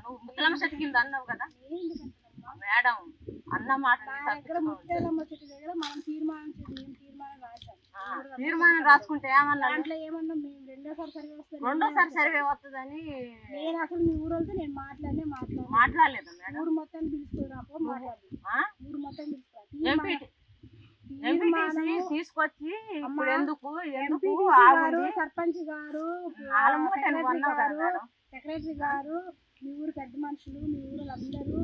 నువ్వు ముత్తలమ్మ చెట్టు కింద అన్నావు కదా మేడం అన్న మాట తీర్మానం రాసుకుంటే ఏమన్నా రెండోసారి సర్వే వస్తుందని నేను అసలు మీ ఊరోళ్ళతో నేను మాట్లాడలేదు మేడం. ఊరు మొత్తం పిలుచుకోరాపో ఊరు మొత్తం తీసుకొచ్చి ఇప్పుడు ఎందుకు సర్పంచ్ గారు సెక్రటరీ గారు మీ ఊరు పెద్ద మనుషులు మీ ఊరు అందరూ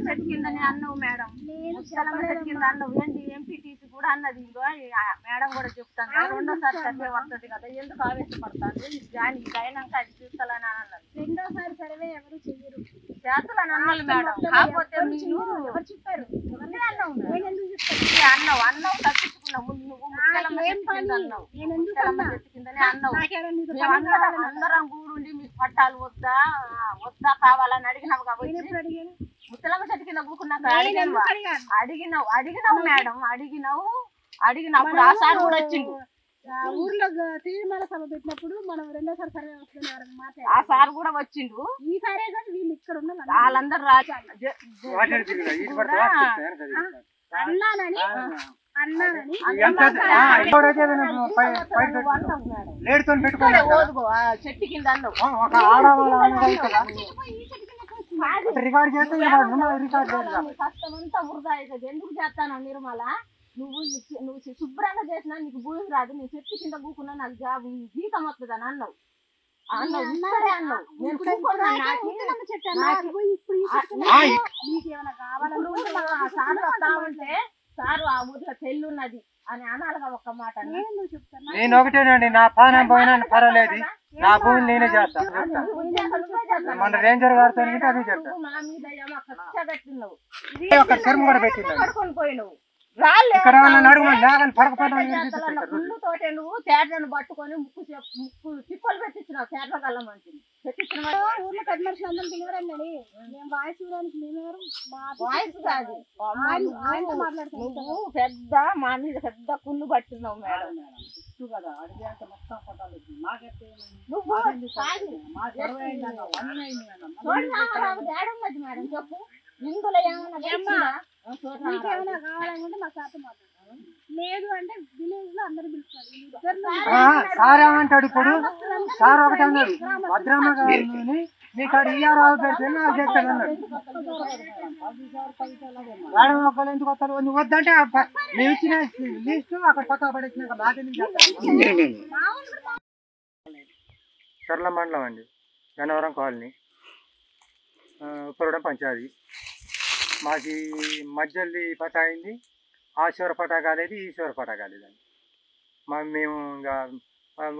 చెట్టు కిందనే అన్నావు మేడం. చెట్టు కింద అన్నావు ఏంటి ఎంపీటీసీ కూడా అన్నది. ఇంకో మేడం కూడా చెప్తాను రెండోసారి సర్వే వస్తుంది కదా ఎందుకు ఆవేశపడతాను అయినాక అది చూస్తాలని అని అన్నది. రెండోసారి సర్వే ఎవరు చెయ్యరు చేతులని అన్నాను మేడం. కాకపోతే మీరు ఎవరు చెప్పారు అన్నావు అన్నావు తప్పించుకున్నావు. నువ్వు అందరం కూడుండి మీకు పట్టాలు వద్దా కావాలని అడిగినావు కాబట్టి ముత్తలమ్మ చెట్టు కింద కూకున్నాక అడిగినావు మేడం. అడిగినప్పుడు ఆ సార్ కూడా వచ్చిండు. ఊర్లో తీర్మాన సభ పెట్టినప్పుడు మనం రెండోసారి సర్వే వస్తున్నారు ఆ సార్ కూడా వచ్చిండు. ఈసారే కానీ వీళ్ళు ఇక్కడ ఉన్న వాళ్ళందరూ అన్నానని చెట్టు కింద అన్నావు. కష్టమంతా వృధా అవుతుంది. ఎందుకు చేస్తాను నిర్మల నువ్వు శుభ్రంగా చేసినా నీకు భూమి రాదు. నీ చెట్టు కింద కూకున్నా నాకు జీతం వస్తుంది అని అన్నావు. సారు ఆ ఊర్లో పెళ్ళి ఉన్నది అని అనాలిగా ఒక్క మాట. నేను ఒకటేనండి నా పానం పోయినా పర్వాలేదు నా భూమిని నేనే చేస్తాను. మన రేంజర్ గారితో అదే చెప్తాను. మా మీద కచ్చ కట్టినావు కూడా పెట్టినావు పడుకొని పోయినావు. తోటే నువ్వు తేటను పట్టుకొని ముక్కు తిప్పలు పెట్టించినావు. తేటల కళ్ళ మంచి ఊర్లో పెద్ద మనుషులు అందరం పిలవరండి. మేము వాయిస్ ఇవ్వడానికి మేమెవరు వాయిస్ కాదు నువ్వు పెద్ద మా మీద పెద్ద కుళ్ళు పట్టినావు మేడం. తేడున్నది మేడం చెప్పు. ఇందులో ఏమన్నా కావాలనుకుంటే మా శాతం మాట్లాడతారు. లేదు అంటే విలేజ్ లో అందరు పిలుస్తారు. సార్ ఏమంటాడు ఇప్పుడు సార్ ఒకటి అన్నాడు భద్రమ్మ గారిని నీకు ఇయ్యారావు పెడితే నాకు చెప్తాను అన్నాడు. మేడం ఒకళ్ళు ఎందుకు వస్తారు నువ్వు వద్దంటే మేము ఇచ్చిన లిస్టు అక్కడ పక్క పడేసినాక నాకేం చేస్తాను. సర్ల మండలం అండి గన్నవరం కాలనీ ఉప్పరడం పంచాయతీ. మాకు మధ్యది పటా అయింది. ఆశ్వర పటా కాలేదు ఈశ్వర పటా కాలేదండి. మేము ఇంకా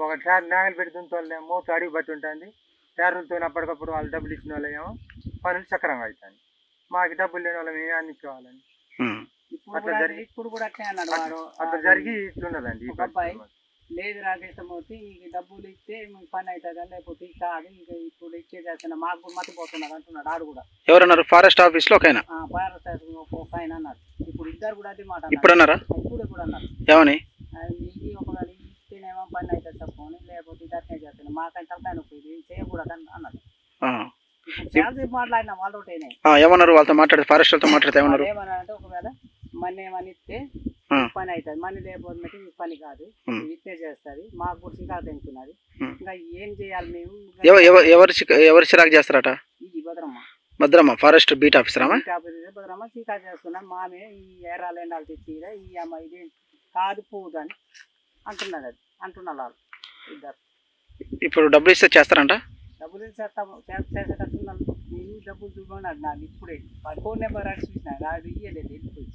ఒక నాగలు పెట్టి దుంతోళ్ళే మూత అడిగి బట్టి ఉంటుంది. టేర్లతో అప్పటికప్పుడు వాళ్ళు డబ్బులు ఇచ్చిన వాళ్ళు ఏమో పనులు సక్రంగా అవుతాయి. మాకు డబ్బులు లేని వాళ్ళు మేము అన్ని కావాలని అట్లా జరిగి అట్లా జరిగి ఇట్లున్నదండి. లేదు రాకేశమూర్తి ఈ డబ్బులు ఇస్తే పని అవుతుందా లేకపోతే కాదు ఇంకా ఇప్పుడు ఇచ్చేసేస్తున్నా మాకు మర్చిపోతున్నారు అంటున్నాడు. ఆడు కూడా ఎవరన్నారు ఫారెస్ట్ ఆఫీస్ లో ఫారెస్ట్ ఆఫీస్ ఒక ఆయన అన్నారు. ఇప్పుడు ఇద్దరు కూడా అదే మాట ఇప్పుడు అన్నారా ఇప్పుడు కూడా అన్నారు ఏమని మీకు ఒకవేళ ఇస్తేనేమో పని అవుతుంది తప్పని లేకపోతే ఇది అట్నే చేస్తాను మాకంటే తలకాయ నొప్పి ఇది చేయకూడదు అన్నారు. చాలాసేపు మాట్లాడినా వాళ్ళతోటేనే ఏమన్నారు వాళ్ళతో మాట్లాడితే ఫారెస్ట్ వాళ్ళతో మాట్లాడితే ఏమన్నారు ఏమన్నారంటే ఒకవేళ మనీ ఏమని ఇస్తే పని అవుతుంది మనీ లేకపోతే మీకు పని కాదు ఇట్నే చేస్తుంది మాకు కూడా చికాకు తెంచున్నది ఇంకా ఏం చేయాలి మేము ఎవరు చిరాకు చేస్తారట. ఇది Bhadramma forest beat officer Bhadramma చికాకు చేస్తున్నాం మామే ఈ ఎర్రాలు ఎండాలు తెచ్చి ఈ అమ్మ ఇది కాదు పోదు అని అంటున్నది. అది అంటున్నారు వాళ్ళు ఇద్దరు. ఇప్పుడు డబ్బులు ఇస్తే చేస్తారంట. డబ్బులు చేసేటట్టున్నాను నేను డబ్బులు చూపన్నాడు నాకు ఇప్పుడే ఫోన్ నెంబర్ అని చూసిన అది ఇయ్యలేదు వెళ్ళిపోయి.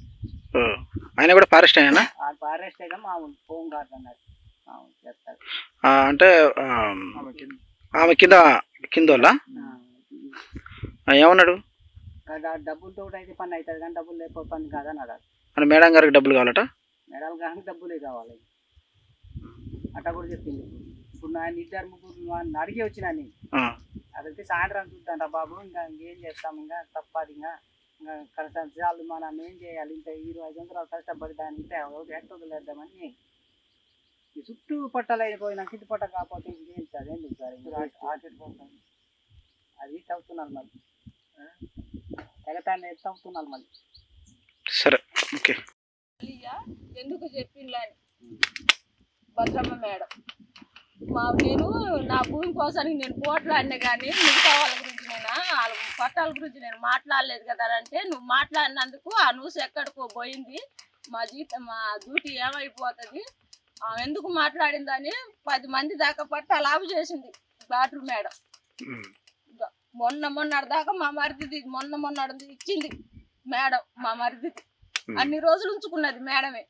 ఆయన కూడా ఫారెస్ట్ అయినా ఫారెస్ట్ అయితే మామూలు హోమ్ గార్డ్ అన్నారు చేస్తారు. అంటే ఆమె కిందోళ్ళ ఏమన్నాడు డబ్బులతో అయితే పని అవుతుంది కానీ డబ్బులు లేకపోతే పని కాదన్నాడు. మన మేడం గారికి డబ్బులు కావాలట. మేడం గారికి డబ్బులే కావాలి అట్లా కూడా చెప్పింది. ఇప్పుడు నా ఇద్దరు ముగ్గురు అడిగి వచ్చినా నేను అదైతే సాయంత్రం చూద్దాం రా బాబు ఇంకా ఇంకేం చేస్తాం ఇంకా తప్పదు ఇంకా కష్టం చాలు మనం ఏం చేయాలి ఇంకా 25 సంవత్సరాలు కష్టపడి దాన్ని ఎక్కడ వదిలేద్దామని ఈ చుట్టూ పట్టాలు అయిపోయినాక ఇటు పట్ట కాకపోతే ఇంకేం సార్ ఎందుకు సార్ అది తవ్వుతున్నారు మళ్ళీ తెగతాన్ని తవ్వుతున్నారు మళ్ళీ. సరే ఓకే. ఎందుకు చెప్పిందని భద్రమ్మ మేడం నేను నా భూమి కోసానికి నేను పోట్లాడినా కానీ మిగతా వాళ్ళ గురించి వాళ్ళ పట్టాల గురించి నేను మాట్లాడలేదు కదా అంటే నువ్వు మాట్లాడినందుకు ఆ న్యూస్ ఎక్కడికో పోయింది, మా డ్యూటీ ఏమైపోతుంది, ఎందుకు మాట్లాడిందని 10 మంది దాకా పట్టాలు ఆపు చేసింది డాక్టర్ మేడం. మొన్నటి దాకా మా మరిది మొన్న ఇచ్చింది మేడం, మా మరిదికి అన్ని రోజులు ఉంచుకున్నది మేడమే.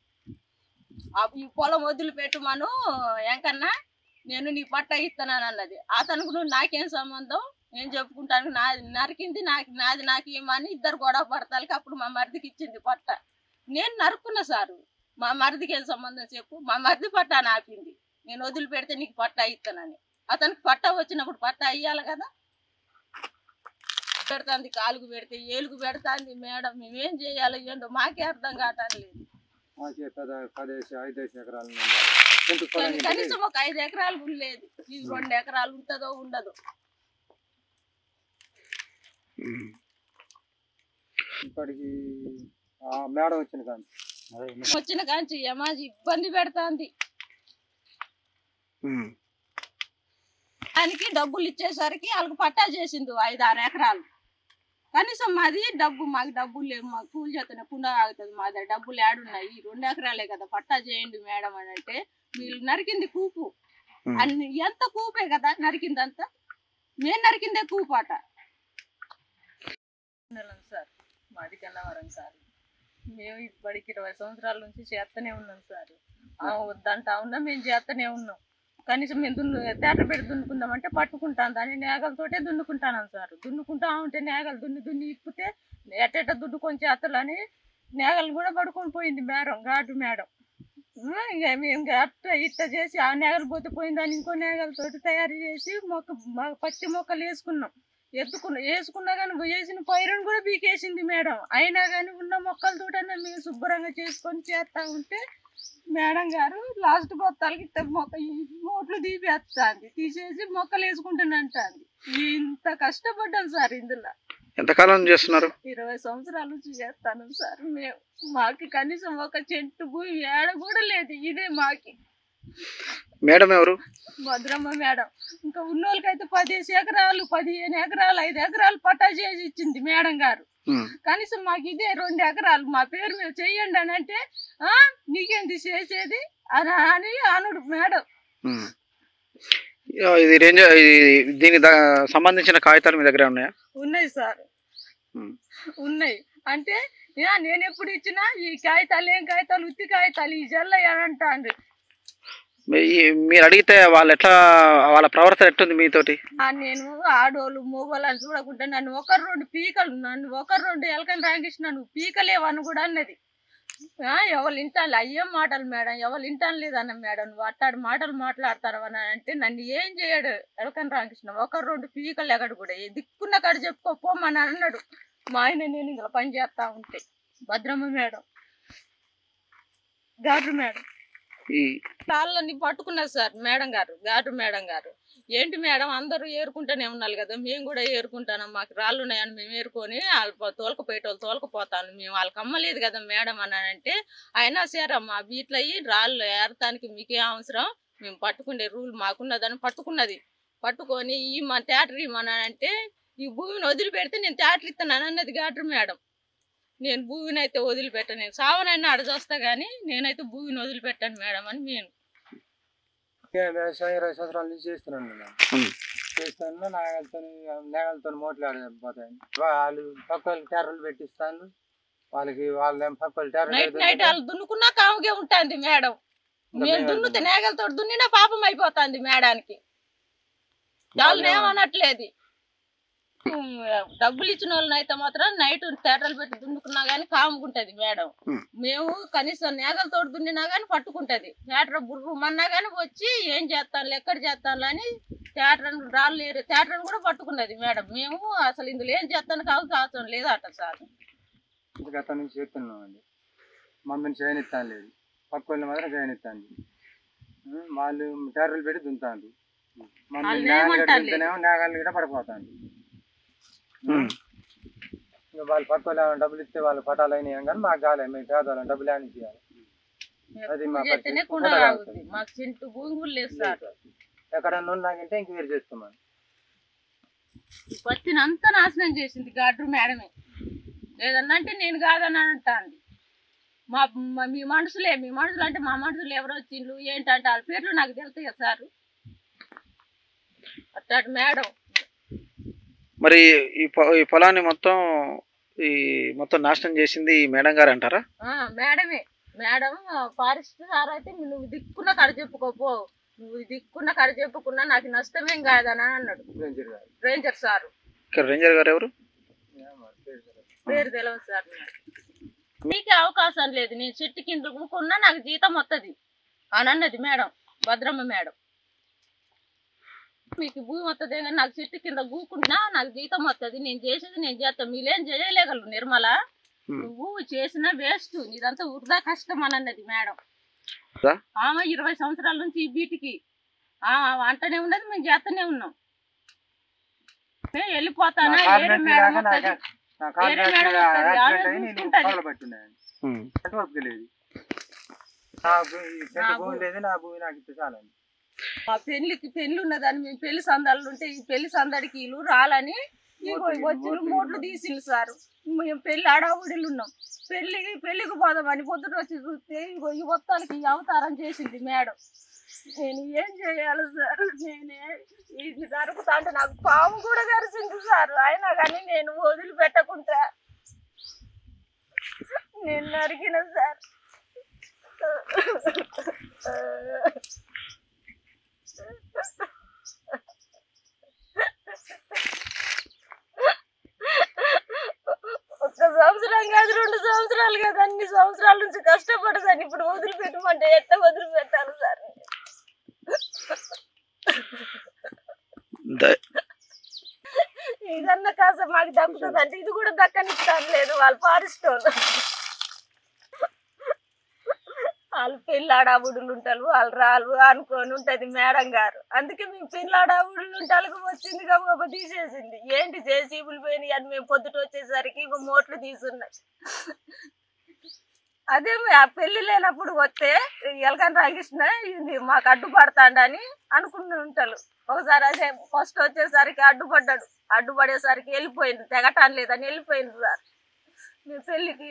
ఈ పొలం వదిలిపెట్టుమను ఎంకన్నా నేను నీ పట్ట ఇస్తానని అన్నది. అతనికి నువ్వు నాకేం సంబంధం, నేను చెప్పుకుంటాను నాది నరికింది నాకు ఏమని ఇద్దరు గొడవ పడతానికి అప్పుడు మా మరిదికి ఇచ్చింది పట్ట. నేను నరుక్కున్నా సారు, మా మరిదికి ఏం సంబంధం చెప్పు, మా మరిది పట్ట ఆపింది, నేను వదిలిపెడితే నీకు పట్ట ఇస్తానని. అతనికి పట్ట వచ్చినప్పుడు పట్ట ఇయ్యాలి కదా. పెడతాంది కాలుకు పెడితే ఏలుగు పెడతాంది మేడం, మేమేం చేయాలో ఏందో మాకే అర్థం కావటం లేదు. కనీసం ఒక 5 ఎకరాలు లేదు, ఇది 2 ఎకరాలు ఉంటుందో ఉండదు. ఇప్పటికి మేడం వచ్చిన కాంచి యమాజీ ఇబ్బంది పెడతాంది. దానికి డబ్బులు ఇచ్చేసరికి వాళ్ళకి పట్టా చేసింది 5-6 ఎకరాలు. కనీసం మాకు డబ్బులు లేవు, మాకు కూలి చేతనే కుండ ఆగుతుంది, మా దగ్గర డబ్బులు ఏడున్నాయి, 2 ఎకరాలే కదా పట్టా చేయండి మేడం అని అంటే వీళ్ళు నరికింది కూపు అన్ని ఎంత కూపే కదా నరికిందంతా, మేము నరికిందే కూపాట. సార్ మాది కన్నవరం సార్, మేము ఇప్పటికి 20 సంవత్సరాల నుంచి చేస్తూనే ఉన్నాం సార్. వద్దంటా ఉన్నా మేము చేస్తూనే ఉన్నాం. కనీసం మేము తేట పెట్టి దున్నుకుందామంటే పట్టుకుంటాను, దాన్ని నేగలతోటే దున్నుకుంటాను సార్. దున్నుకుంటా ఉంటే నేగలు దున్ని ఇప్పితే ఎట్టెట్ట దున్నుకొని చేతలని నేగలు కూడా పడుకొని పోయింది మేడం, ఘాటు మేడం. ఇక మేము అట్ట ఇట్ట చేసి ఆ నేగలు పోతే పోయిందని ఇంకో నేగలతోటి తయారు చేసి పచ్చి మొక్కలు వేసుకున్నాం. వేసుకున్నా కానీ వేసిన పైరును కూడా బీకేసింది మేడం. అయినా కానీ ఉన్న మొక్కలతోటన్నా మేము శుభ్రంగా చేసుకొని చేస్తా ఉంటే మేడం గారు లాస్ట్ బొత్తాలకి మోట్లు తీసేసి మొక్కలు వేసుకుంటానంటాంది. ఇంత కష్టపడ్డాం సార్ ఇందులో. ఎంతకాలం చేస్తున్నారు? 20 సంవత్సరాల నుంచి చేస్తాను సార్. మాకు కనీసం ఒక చెట్టు భూమి ఏడ కూడా లేదు. ఇదే మాకి. మేడం ఎవరు? భద్రమ్మ మేడం. ఇంకా ఉన్నోళ్ళకైతే 10 ఎకరాలు 15 ఎకరాలు 5 ఎకరాలు పట్టా చేసి ఇచ్చింది మేడం గారు. కనీసం మాకు ఇదే 2 ఎకరాలు మా పేరు మీద చెయ్యండి అని అంటే నీకేంది చేసేది అని అనుడు మేడం. దీనికి సంబంధించిన కాగితాలు మీ దగ్గర ఉన్నాయా? ఉన్నాయి సార్, ఉన్నాయి. అంటే నేను ఎప్పుడు ఇచ్చినా ఈ కాగితాలు ఏం కాగితాలు, ఉత్తి కాగితాలు ఈ జల్ల అంటాండ్రి. మీరు అడిగితే వాళ్ళు ఎట్లా, వాళ్ళ ప్రవర్తన ఎట్టుంది మీతోటి? నేను ఆడోళ్ళు మొగోళ్ళు అని చూడకుండా నన్ను 1-2 పీకలు, నన్ను 1-2 ఎలకని రాంకించి నన్ను పీకలేవని కూడా అన్నది. ఎవరు వింటాను అయ్యేం మాటలు మేడం, ఎవరు వింటాను లేదన్న మేడం, నువ్వు అట్టాడు మాటలు మాట్లాడతారు అని అంటే నన్ను ఏం చేయడు ఎలకని రాంకృష్ణ. 1-2 పీకలు ఎక్కడ కూడా దిక్కున్న కాడ చెప్పుకోపోమని అన్నాడు మా ఆయన. నేను ఇందులో పని చేస్తా ఉంటే భద్రమ్మ మేడం, ఘాటు మేడం కాళ్ళని పట్టుకున్నారు సార్ మేడం గారు, ఘాటు మేడం గారు. ఏంటి మేడం అందరూ ఏరుకుంటూనే ఉన్నారు కదా, మేము కూడా ఏరుకుంటాను, మాకు రాళ్ళు ఉన్నాయని మేము ఏరుకొని వాళ్ళు తోలకపోయేటోళ్ళు తోలకపోతాను, మేము వాళ్ళకి అమ్మలేదు కదా మేడం అని అంటే అయినా సరే మా బీట్లు అయ్యి రాళ్ళు ఏరటానికి మీకేం అవసరం, మేము పట్టుకునే రూల్ మాకున్నదని పట్టుకున్నది. పట్టుకొని ఈ మా థియేటర్ ఇవ్వమనంటే ఈ భూమిని వదిలిపెడితే నేను థియేటర్ ఇస్తాను అన్నది ఘాటు మేడం. నేను భూమిని అయితే వదిలిపెట్టాను, నేను సావనైనా అడచొస్తా కానీ నేనైతే భూమిని వదిలిపెట్టాను మేడం అని. నేను వ్యవసాయం 20 సంవత్సరాల నుంచి చేస్తున్నాను. నేగలతో మోట్లు ఆడిపోతాయి. వాళ్ళు పక్క టెర్రలు పెట్టిస్తాను వాళ్ళకి, వాళ్ళ పక్క నైట్ వాళ్ళు దున్నుకున్నా కాముగే ఉంటుంది మేడం. మేము దున్నుతే నేగలతో దున్నినా పాపం అయిపోతుంది మేడానికి. వాళ్ళని ఏమనట్లేదు. డబ్బులు ఇచ్చిన వాళ్ళని అయితే మాత్రం నైట్ తేటలు పెట్టి దున్నుకున్నా గానీ కాముకుంటది మేడం. మేము కనీసం నేగలతో దున్నినా గానీ పట్టుకుంటది. తేటర్ బుర్రమన్నా గానీ వచ్చి ఏం చేస్తాను ఎక్కడ చేస్తాను అని రాళ్ళు తేటర్ని కూడా పట్టుకున్నది మేడం. మేము అసలు ఇందులో ఏం చేస్తాను కావడం లేదు అట సార్. గత నుంచి చెప్తున్నామండి, మమ్మల్ని చేయనిస్తాను లేదు, పక్క వాళ్ళని మాత్రం చేయనిస్తాను. వాళ్ళు టెర్రలు పెట్టి దుంతాండ్రు మన వాళ్ళు నాగలు ఏమంటారు దుంతనేమో నాగలు కూడా పడిపోతాండ్రు ఇంకా వాళ్ళు పట్టుకోలే డబ్బులు ఇస్తే వాళ్ళు పటాలు అయినాయి కానీ మాకు కాలేదు మేము పేదవాళ్ళం డబ్బులు అని చేయాలి అది మా చేస్తేనే పరిస్థితి. కుండ కుండ తాగుద్ది. తాగుతుంది. మాకు చింటూ భూమి కూడా లేదు సార్. ఎక్కడన్నా ఉన్నాకంటే ఇంక వేరు చేస్తామని ఈ పత్తిని అంతా నాశనం చేసింది గాడ్రు మేడమే. ఏదన్నా అంటే నేను కాదని అంటాంది. మీ మనుషులే అంటే మా మనుషులు ఎవరు వచ్చిండ్రు ఏంటంటే వాళ్ళ పేర్లు నాకు తెలుస్తాయి కదా సార్. అట్టాడు మేడం. మరి ఈ పొలాన్ని మొత్తం నాశనం చేసింది ఈ మేడం గారు అంటారా? మేడమే. మేడం ఫారెస్ట్ సార్ అయితే నువ్వు దిక్కున్న కడ చెప్పుకోపో, నువ్వు దిక్కున్న కడ చెప్పుకున్నా నాకు నష్టమేం కాదని అన్నాడు రేంజర్ సారు. రేంజర్ గారు ఎవరు? పేరు తెలియదు సార్. నీకే అవకాశం లేదు, నేను చెట్టు కింద ఊకున్నా నాకు జీతం వస్తుంది అని అన్నది మేడం, భద్రమ్మ మేడం. మీకు భూమి వస్తుంది కానీ నాకు చెట్టు కింద కూకుంటున్నా నాకు జీతం వస్తుంది, నేను చేసేది నేను చేస్తాను, మీరేం చేయలేగలరు నిర్మల, నువ్వు చేసిన వేస్ట్, ఇదంతా వృధా కష్టం అని అన్నది మేడం. ఆమె 20 సంవత్సరాల నుంచి ఈ బీటికి అంటనే ఉన్నది, మేము చేస్తూనే ఉన్నాం. వెళ్ళిపోతానా వేరే మేడం వస్తుంది, వేరే మేడం వస్తుంది, ఆమె చూసుకుంటది. మా పెళ్లి ఉన్నదని మేము పెళ్లి సందాలు ఉంటే ఈ పెళ్లి సందడికి వీళ్ళు రాలని వచ్చి మూట్లు తీసిండు సార్. మేము పెళ్లి ఆడవుడిలు ఉన్నాం, పెళ్లికి పోదామని పొద్దుట వచ్చి చూస్తే ఈ మొత్తానికి ఈ అవతారం చేసింది మేడం. నేను ఏం చేయాలి సార్? ఇది జరుగుతా అంటే నాకు పాము కూడా గరిచింది సార్. అయినా కానీ నేను వదిలిపెట్టకుండా నేను నరికిన సార్. ఒక్క సంవత్సరం కాదు, 2 సంవత్సరాలు కాదు, అన్ని సంవత్సరాల నుంచి కష్టపడదాన్ని ఇప్పుడు వదిలిపెట్టమంటే ఎట్లా వదిలిపెట్టాలి సార్? ఇదన్నా కాస్త మాకు దక్కుతుంది అంటే ఇది కూడా దక్కనిస్తాను లేదు. వాళ్ళు ఫారెస్ట్ వాళ్ళు పెళ్ళాడాబుడులు ఉంటారు, వాళ్ళు రాళ్ళు అనుకొని ఉంటది మేడం గారు. అందుకే మేము పెళ్ళాడాబుడులు ఉంటాలకు వచ్చింది కాబట్టి తీసేసింది. ఏంటి జేసీబులు పోయినాయి అని మేము పొద్దుట వచ్చేసరికి మోట్లు తీసున్నాయి. అదే ఆ పెళ్లి లేనప్పుడు వస్తే ఎలకని రాగిసిన ఇది మాకు అడ్డుపడతాడని అనుకుని ఉంటారు. ఒకసారి అదే ఫస్ట్ వచ్చేసరికి అడ్డుపడేసరికి వెళ్ళిపోయింది, తెగటాన్ లేదని వెళ్ళిపోయింది సార్. మేము పెళ్లికి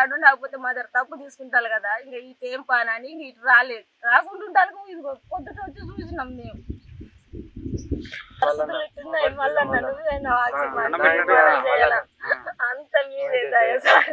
అడ్డు లేకపోతే మా దగ్గర తప్పు తీసుకుంటారు కదా, ఇంకా ఇటు ఏం పని అని ఇటు రాకుండా ఉంటాను. ఇది పొద్దుట వచ్చి చూసినాం మేము. మళ్ళీ అంత మీదే దయ సార్.